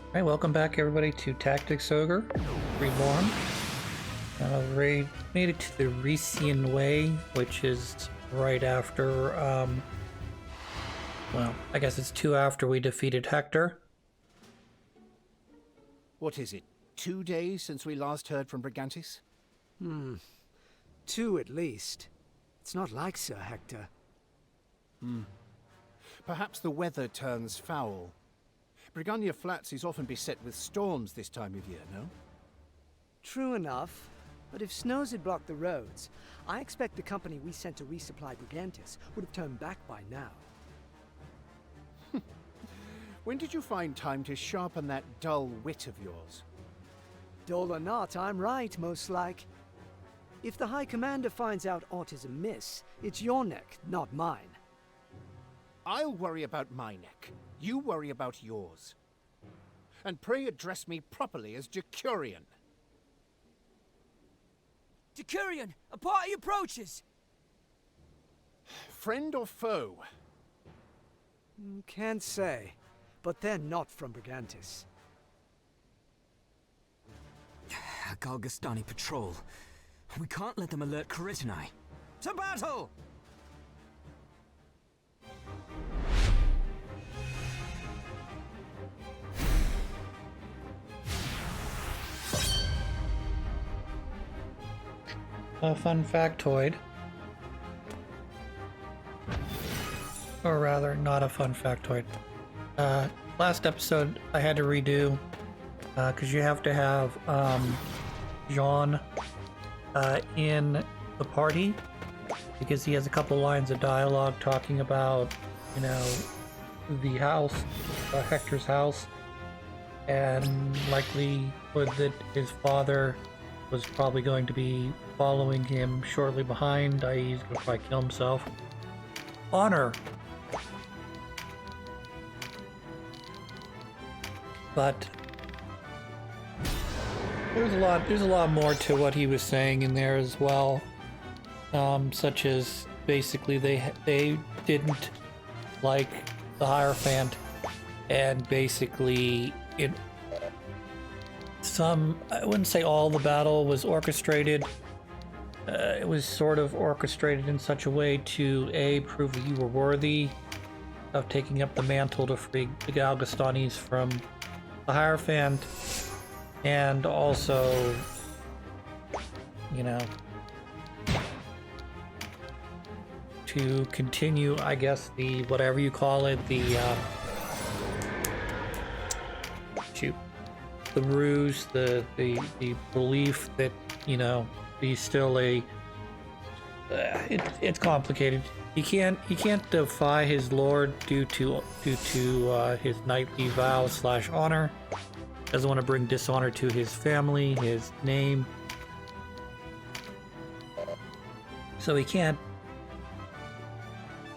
Alright, welcome back everybody to Tactics Ogre Reborn. We made it to the Recian Way, which is right after, well, I guess it's 2 after we defeated Hector. What is it, 2 days since we last heard from Brigantes? 2 at least. It's not like Sir Hector. Perhaps the weather turns foul. Brigannia Flats is often beset with storms this time of year, no? True enough, but if snows had blocked the roads, I expect the company we sent to resupply Brigantes would have turned back by now. When did you find time to sharpen that dull wit of yours? Dull or not, I'm right, most like. If the High Commander finds out aught is amiss, it's your neck, not mine. I'll worry about my neck. You worry about yours. And pray address me properly as Decurion. Decurion, a party approaches! Friend or foe? Can't say, but they're not from Brigantes. A Galgastani patrol. We can't let them alert Karitanai. To battle! A fun factoid. Or rather, not a fun factoid. Last episode I had to redo because you have to have Jean in the party because he has a couple lines of dialogue talking about, you know, the house, Hector's house, and likelihood that his father was probably going to be following him shortly behind, i.e. he's going to probably kill himself. Honor! But there's a lot more to what he was saying in there as well, such as basically they didn't like the Hierophant, and basically I wouldn't say all the battle was orchestrated. It was sort of orchestrated in such a way to A, prove that you were worthy of taking up the mantle to free the Galgastanis from the Hierophant, and also, you know, to continue, I guess, the whatever you call it, the the ruse, the belief that, you know, he's still a it's complicated. He can't defy his lord due to his knightly vow / honor. Doesn't want to bring dishonor to his family, his name. So he can't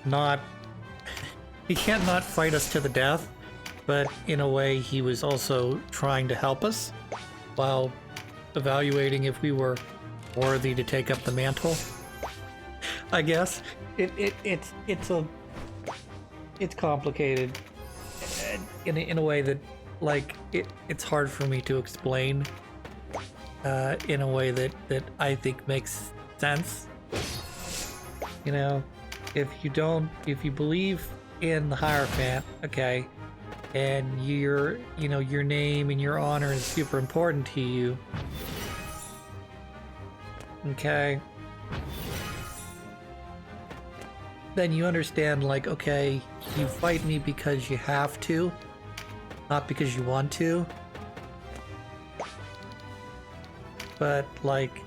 not fight us to the death. But in a way, he was also trying to help us while evaluating if we were worthy to take up the mantle. I guess it's complicated in a way that, like, it's hard for me to explain in a way that I think makes sense. You know, if you believe in the Hierophant, okay, and your name and your honor is super important to you, okay, then you understand, like, okay, you fight me because you have to, not because you want to. But, like,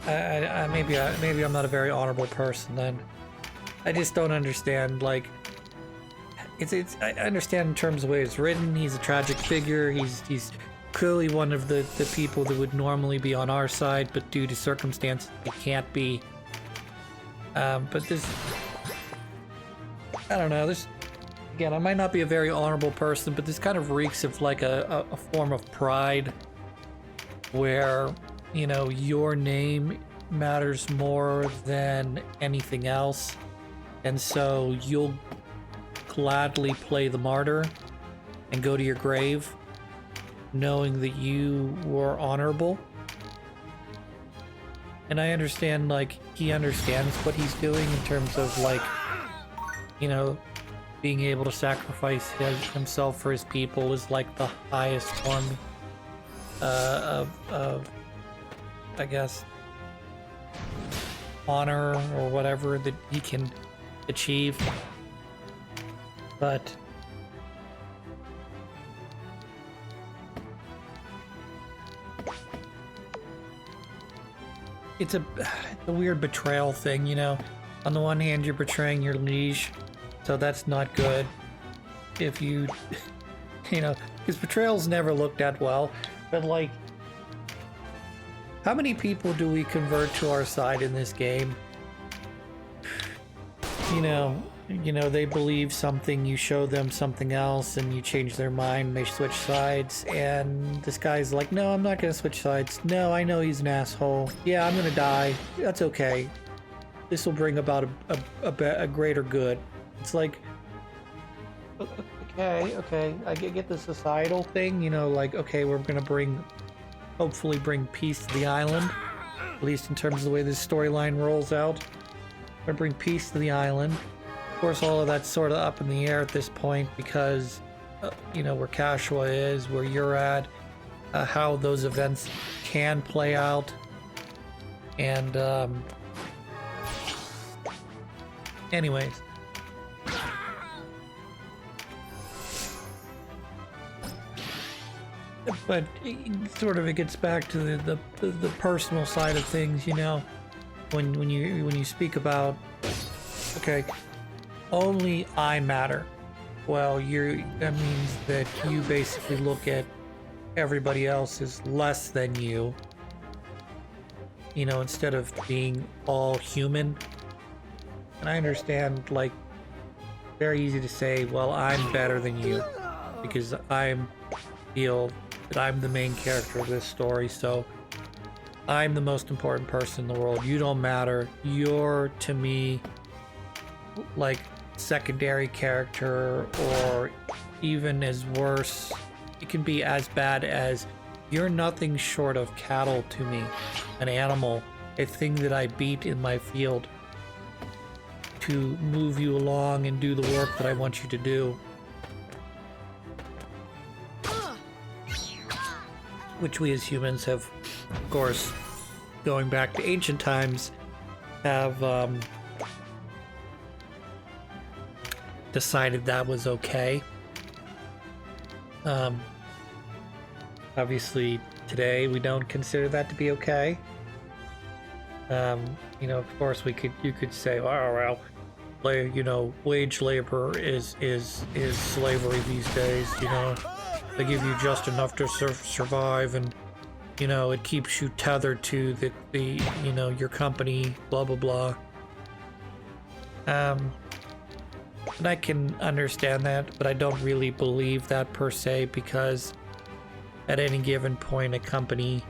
maybe I'm not a very honorable person then. I just don't understand, like, I understand in terms of the way it's written. He's a tragic figure. He's clearly one of the people that would normally be on our side, but due to circumstances, he can't be. But this, I don't know. This, again, I might not be a very honorable person, but this kind of reeks of like a form of pride, where, you know, your name matters more than anything else, and so you'll gladly play the martyr and go to your grave knowing that you were honorable. And I understand, like, he understands what he's doing in terms of, like, you know, being able to sacrifice himself for his people is like the highest form of, I guess, honor or whatever that he can achieve. But it's a weird betrayal thing, you know. On the one hand, you're betraying your liege, so that's not good. If you, you know, because betrayal's never looked at well. But like, how many people do we convert to our side in this game? You know, they believe something, you show them something else, and you change their mind, they switch sides, and this guy's like, no, I'm not gonna switch sides. No, I know he's an asshole. Yeah, I'm gonna die. That's okay. This will bring about a greater good. It's like, okay, I get the societal thing, you know, like, okay, we're gonna hopefully bring peace to the island, at least in terms of the way this storyline rolls out. We're gonna bring peace to the island. Of course, all of that's sort of up in the air at this point because, you know, where Kashua is, where you're at, how those events can play out, and anyways. But it gets back to the personal side of things, you know, when you speak about, okay, only I matter. Well, that means that you basically look at everybody else as less than you, you know, instead of being all human. And I understand, like, very easy to say, well, I'm better than you because I feel that I'm the main character of this story, so I'm the most important person in the world. You don't matter. You're, to me, like, secondary character, or even as worse, it can be as bad as you're nothing short of cattle to me, an animal, a thing that I beat in my field to move you along and do the work that I want you to do. Which we as humans have, of course, going back to ancient times, have decided that was okay. Obviously, today we don't consider that to be okay. You know, of course, you could say, oh well, you know, wage labor is slavery these days. You know, they give you just enough to survive, and you know, it keeps you tethered to the you know, your company, blah blah blah. And I can understand that, but I don't really believe that per se, because at any given point, a company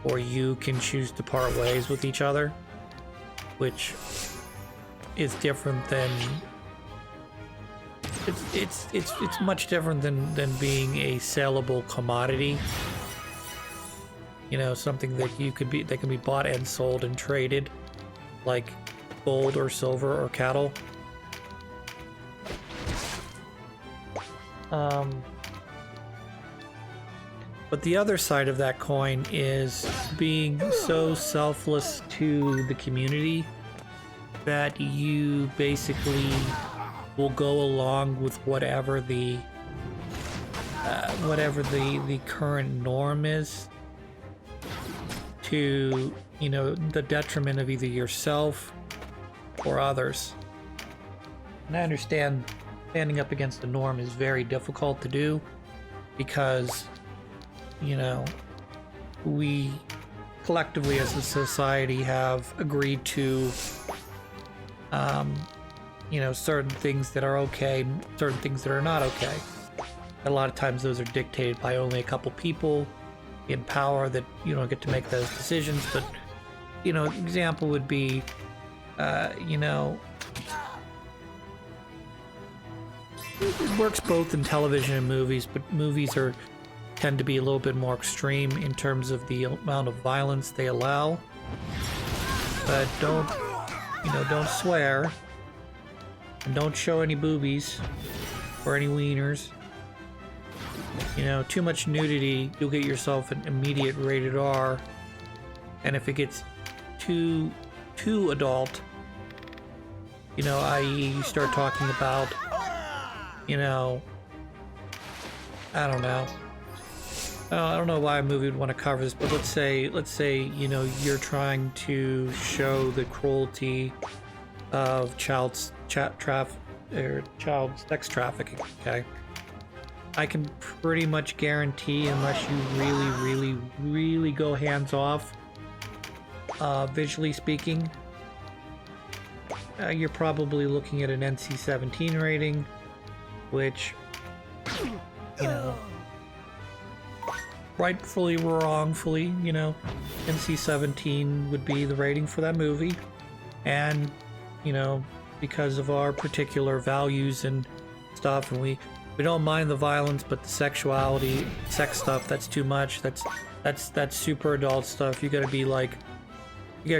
or you can choose to part ways with each other, which is different than it's much different than being a saleable commodity. You know, something that can be bought and sold and traded, like gold or silver or cattle. But the other side of that coin is being so selfless to the community that you basically will go along with whatever the current norm is, to, you know, the detriment of either yourself or others. And I understand standing up against the norm is very difficult to do, because, you know, we collectively as a society have agreed to, you know, certain things that are okay, certain things that are not okay. A lot of times those are dictated by only a couple people in power that, you don't get to make those decisions. But, you know, an example would be, you know, it works both in television and movies, but movies tend to be a little bit more extreme in terms of the amount of violence they allow. But don't swear, and don't show any boobies or any wieners. Too much nudity, you'll get yourself an immediate rated R. And if it gets too adult, i.e. you start talking about, I don't know. I don't know why a movie would want to cover this, but let's say, you're trying to show the cruelty of child sex trafficking, okay? I can pretty much guarantee, unless you really go hands off, visually speaking, you're probably looking at an NC-17 rating, which, rightfully or wrongfully, NC-17 would be the rating for that movie. And, because of our particular values and stuff, and we don't mind the violence, but the sexuality, sex stuff, that's too much. That's super adult stuff. You gotta be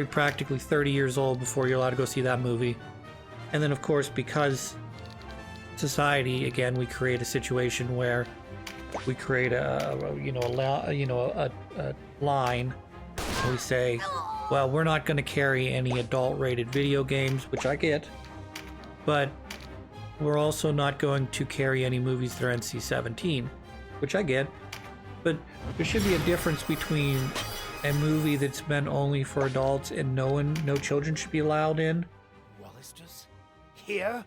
practically 30 years old before you're allowed to go see that movie. And then, of course, because society, again, we create a situation where we create a line, and we say, well, we're not going to carry any adult-rated video games, which I get, but we're also not going to carry any movies that are NC-17, which I get. But there should be a difference between a movie that's meant only for adults and no children should be allowed in. Wallisters? Here?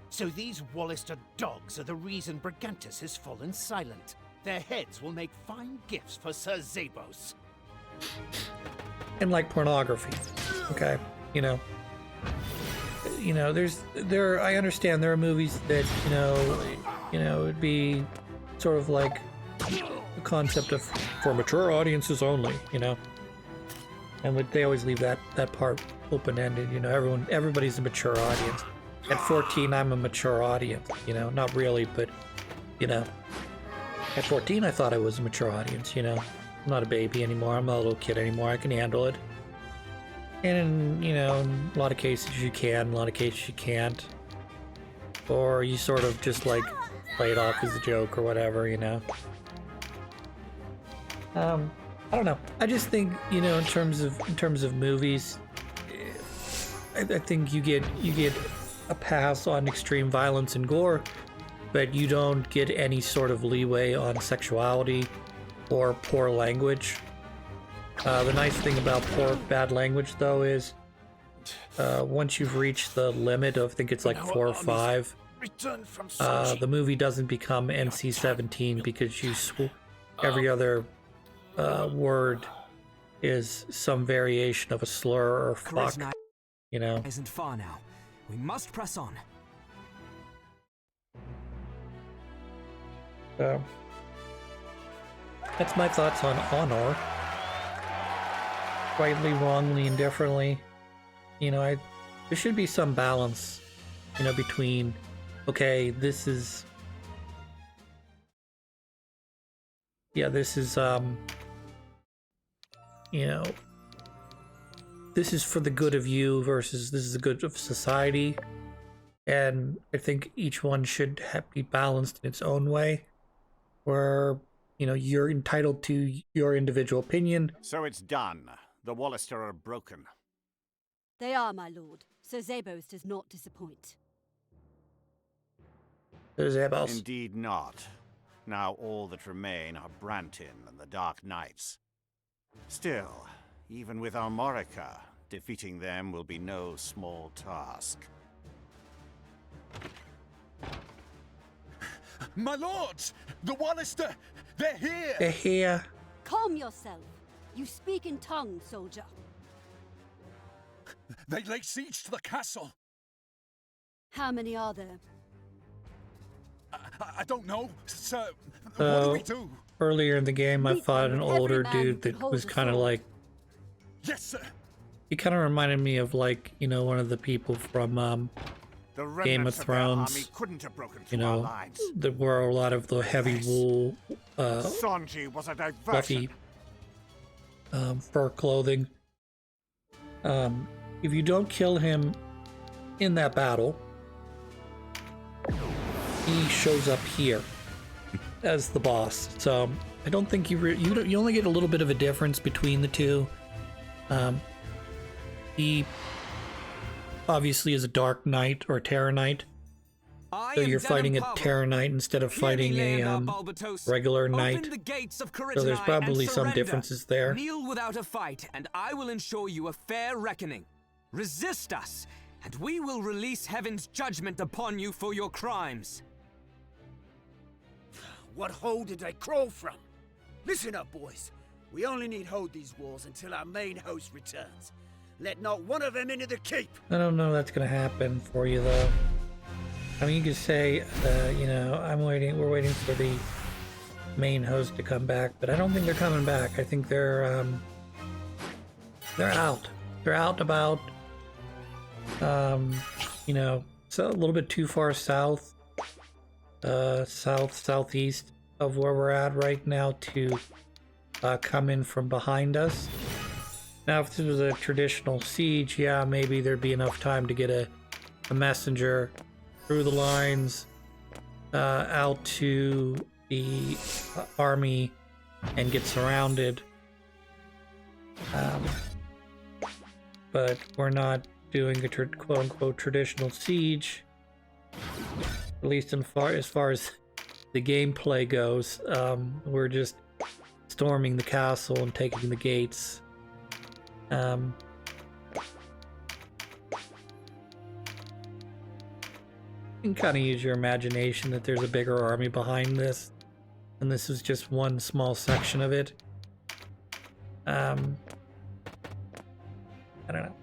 So these Wallister dogs are the reason Brigantus has fallen silent. Their heads will make fine gifts for Sir Zabos. And like pornography, okay? I understand there are movies that, it'd be sort of like the concept of for mature audiences only, and they always leave that part open-ended. Everybody's a mature audience. At 14, I'm a mature audience, not really, but at 14 I thought I was a mature audience. I'm not a baby anymore, I'm not a little kid anymore, I can handle it. And in a lot of cases you can, a lot of cases you can't, or you sort of just play it off as a joke or whatever. I don't know. I just think, in terms of movies, I think you get a pass on extreme violence and gore, but you don't get any sort of leeway on sexuality or poor language. The nice thing about bad language, though, is once you've reached the limit of, I think it's like 4 or 5, the movie doesn't become NC-17 because every other word is some variation of a slur or fuck, Isn't far now. We must press on. That's my thoughts on honor. Rightly, wrongly, indifferently. There should be some balance, between, okay, this is this is for the good of you versus this is the good of society. And I think each one should be balanced in its own way, where, you're entitled to your individual opinion. So it's done. The Wallister are broken. They are, my lord. Sir Zabos does not disappoint. Zabos. Indeed not. Now all that remain are Brantin and the Dark Knights. Still, even with Armorica, defeating them will be no small task. My lords! The Wallister! They're here! They're here. Calm yourself. You speak in tongues, soldier. They lay siege to the castle. How many are there? I don't know, sir. What So, do we do? earlier in the game, I Meet fought them, an every older man dude can that hold was a kind of sword. like, Yes, sir. he kind of reminded me of one of the people from The Game of remnants of their army Thrones, couldn't have broken you through our know, lines. there were a lot of the heavy wool, Sanji was a diversion. fluffy fur clothing. If you don't kill him in that battle, he shows up here as the boss. So I don't think you only get a little bit of a difference between the two. He obviously is a Dark Knight or a Terror Knight, so you're fighting a Terror Knight instead of fighting a regular knight. So there's probably some differences there. Kneel without a fight, and I will ensure you a fair reckoning. Resist us, and we will release heaven's judgment upon you for your crimes. What hole did they crawl from? Listen up, boys. We only need hold these walls until our main host returns. Let not one of them into the keep. I don't know that's gonna happen for you though. I mean, you could say, you know, we're waiting for the main host to come back, but I don't think they're coming back. I think they're out. They're out about, you know, so a little bit too far south, southeast of where we're at right now to come in from behind us. Now, if this was a traditional siege, yeah, maybe there'd be enough time to get a messenger through the lines out to the army and get surrounded. But we're not doing a quote-unquote traditional siege, at least as far as the gameplay goes. We're just storming the castle and taking the gates. You can kind of use your imagination that there's a bigger army behind this, and this is just one small section of it. I don't know.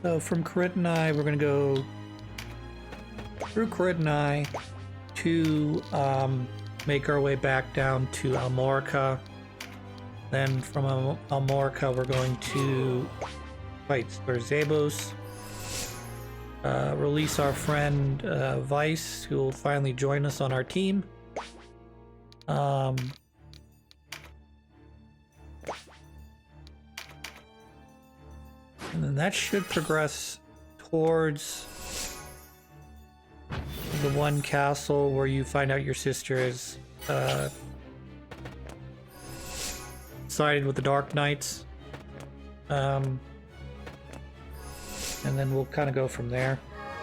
So from Karitanai, we're gonna go through Karitanai to make our way back down to Almorica. Then from Almorica, we're going to fight Zabos, release our friend Vice, who will finally join us on our team. And then that should progress towards the one castle where you find out your sister is sided with the Dark Knights. And then we'll kind of go from there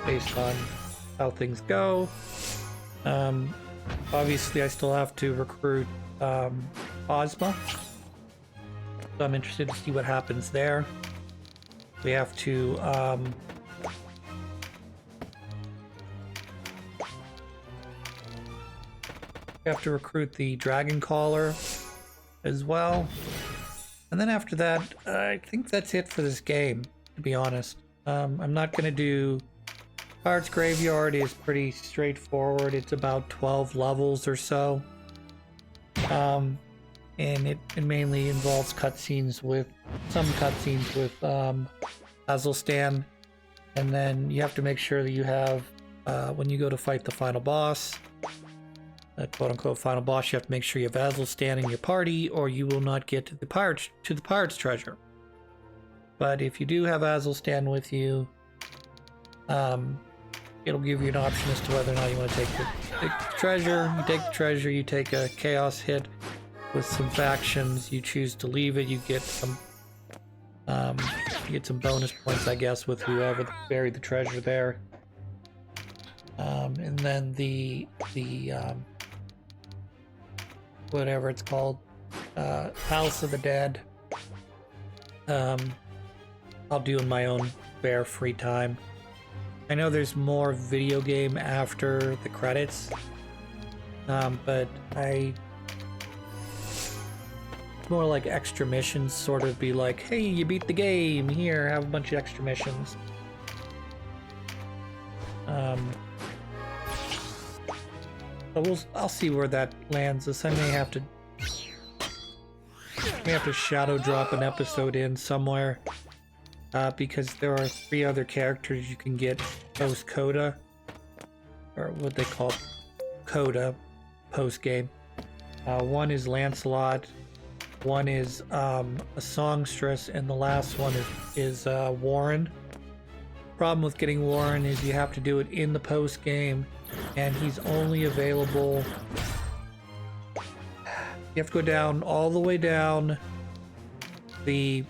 based on how things go. Obviously, I still have to recruit Ozma, so I'm interested to see what happens there. We have to recruit the Dragon Caller as well. And then after that, I think that's it for this game, to be honest. I'm not going to do... Pirate's Graveyard is pretty straightforward. It's about 12 levels or so. And it mainly involves cutscenes with... some cutscenes with Azulstan. And then you have to make sure that you have... when you go to fight the final boss... quote-unquote final boss, you have to make sure you have Azulstan in your party, or you will not get to the pirate's treasure. But if you do have Azulstan with you, it'll give you an option as to whether or not you want to take the treasure. You take the treasure, you take a chaos hit with some factions, you choose to leave it, you get some bonus points, I guess, with whoever buried the treasure there. And then the whatever it's called, House of the Dead, I'll do in my own spare free time. I know there's more video game after the credits, but more like extra missions, sort of be like, hey, you beat the game, here, have a bunch of extra missions. So I'll see where that lands us. I may have to shadow drop an episode in somewhere. Because there are 3 other characters you can get post coda, or what they call coda post game. One is Lancelot, one is a songstress, and the last one is Warren. Problem with getting Warren is you have to do it in the post game, and he's only available. You have to go down all the way down the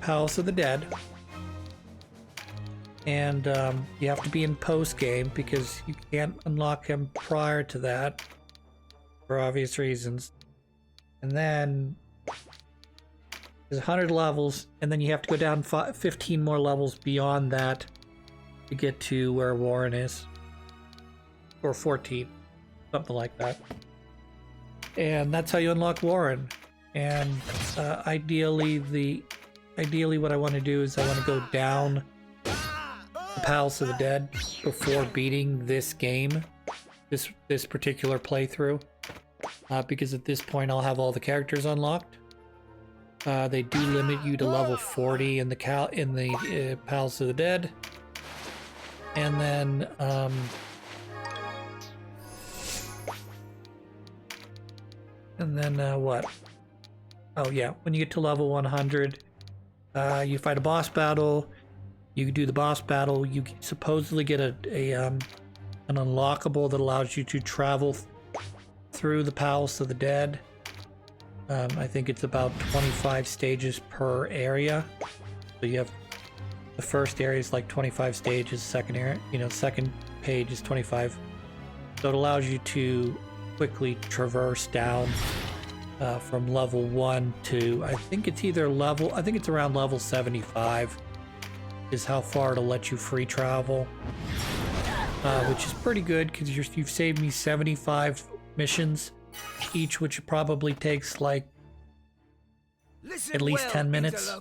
House of the Dead, and you have to be in post game because you can't unlock him prior to that for obvious reasons. And then there's 100 levels, and then you have to go down 15 more levels beyond that to get to where Warren is, or 14, something like that. And that's how you unlock Warren. And ideally what I want to do is I want to go down the Palace of the Dead before beating this game, this particular playthrough, because at this point I'll have all the characters unlocked. They do limit you to level 40 in the Palace of the Dead, and then what? Oh yeah, when you get to level 100. You fight a boss battle. You do the boss battle. You supposedly get an unlockable that allows you to travel through the Palace of the Dead. I think it's about 25 stages per area. So you have the first area is like 25 stages. Second area, second page is 25. So it allows you to quickly traverse down. From level 1 to, I think it's around level 75 is how far to let you free travel, which is pretty good because you've saved me 75 missions each, which probably takes like at least 10 minutes,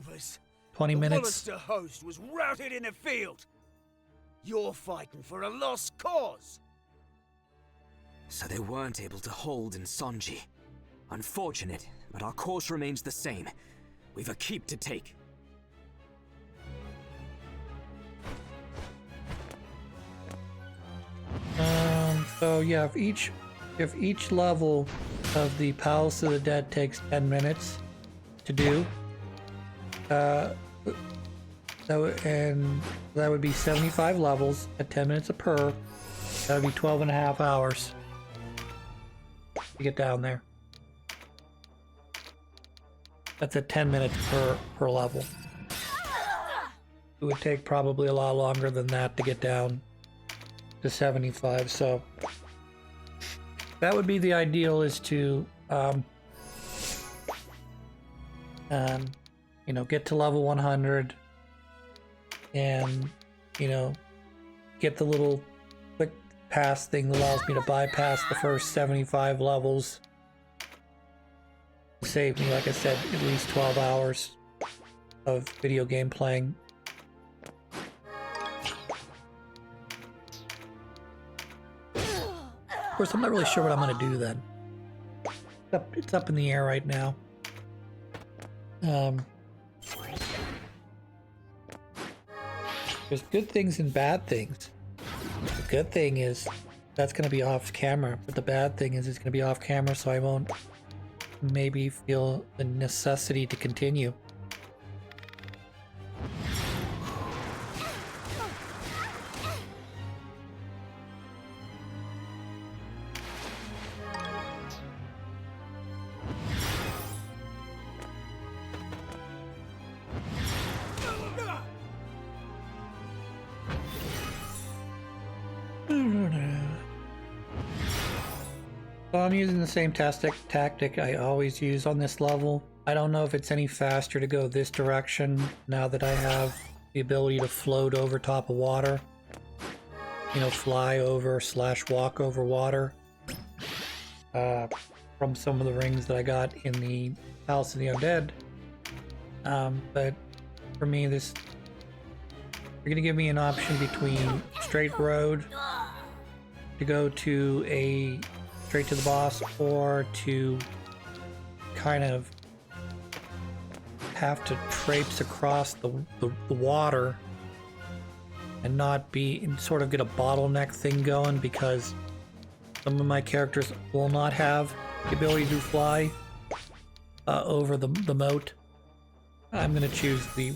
20 minutes. The Wallister host was routed in the field. You're fighting for a lost cause. So they weren't able to hold in Sonji. Unfortunate, but our course remains the same. We've a keep to take. So yeah, if each level of the Palace of the Dead takes 10 minutes to do, that would be 75 levels at 10 minutes a per. That would be 12 and a half hours to get down there. That's at 10 minutes per level. It would take probably a lot longer than that to get down to 75. So that would be the ideal, is to get to level 100 and get the little quick pass thing that allows me to bypass the first 75 levels. Save me, like I said, at least 12 hours of video game playing. Of course, I'm not really sure what I'm going to do then. It's up in the air right now. There's good things and bad things. The good thing is that's going to be off camera, but the bad thing is it's going to be off camera, so I won't maybe feel the necessity to continue. So I'm using the same tactic I always use on this level. I don't know if it's any faster to go this direction now that I have the ability to float over top of water. Fly over / walk over water. From some of the rings that I got in the House of the Undead. But for me, this You're gonna give me an option between straight road to go to a straight to the boss, or to kind of have to traipse across the water and not be and sort of get a bottleneck thing going, because some of my characters will not have the ability to fly over the moat. I'm gonna choose the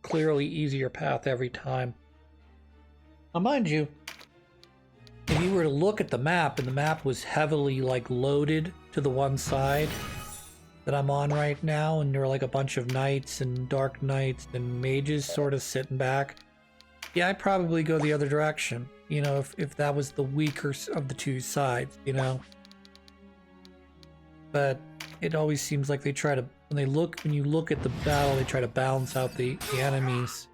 clearly easier path every time. Now, mind you, if you were to look at the map, and the map was heavily like loaded to the one side that I'm on right now, and there are like a bunch of knights and dark knights and mages sort of sitting back, yeah, I'd probably go the other direction, you know, if that was the weaker of the two sides, you know. But it always seems like they try to, when you look at the battle, they try to balance out the enemies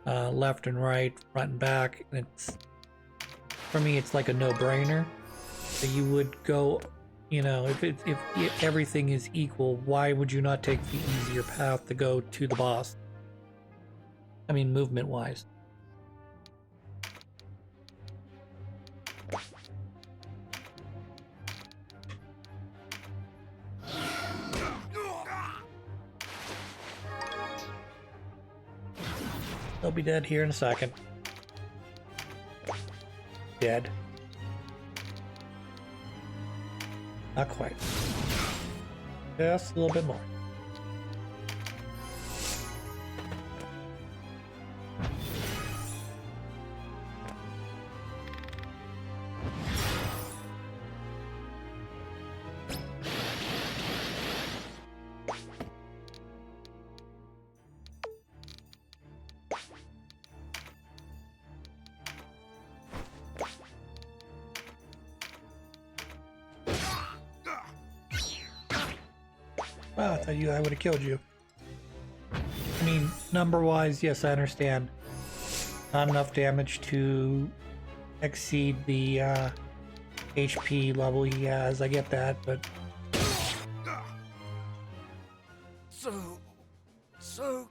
left and right, front and back, and it's, for me, it's like a no-brainer that you would go, you know, if everything is equal, why would you not take the easier path to go to the boss? I mean, movement-wise. They'll be dead here in a second. Dead. Not quite. Just a little bit more. Wow, I thought I would have killed you. I mean, number-wise, yes, I understand. Not enough damage to exceed the HP level he has. I get that, but... So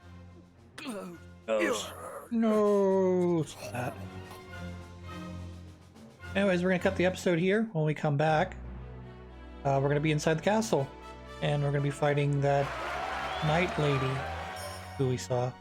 close. No. That. Anyways, we're gonna cut the episode here. When we come back, we're gonna be inside the castle, and we're gonna be fighting that night lady who we saw.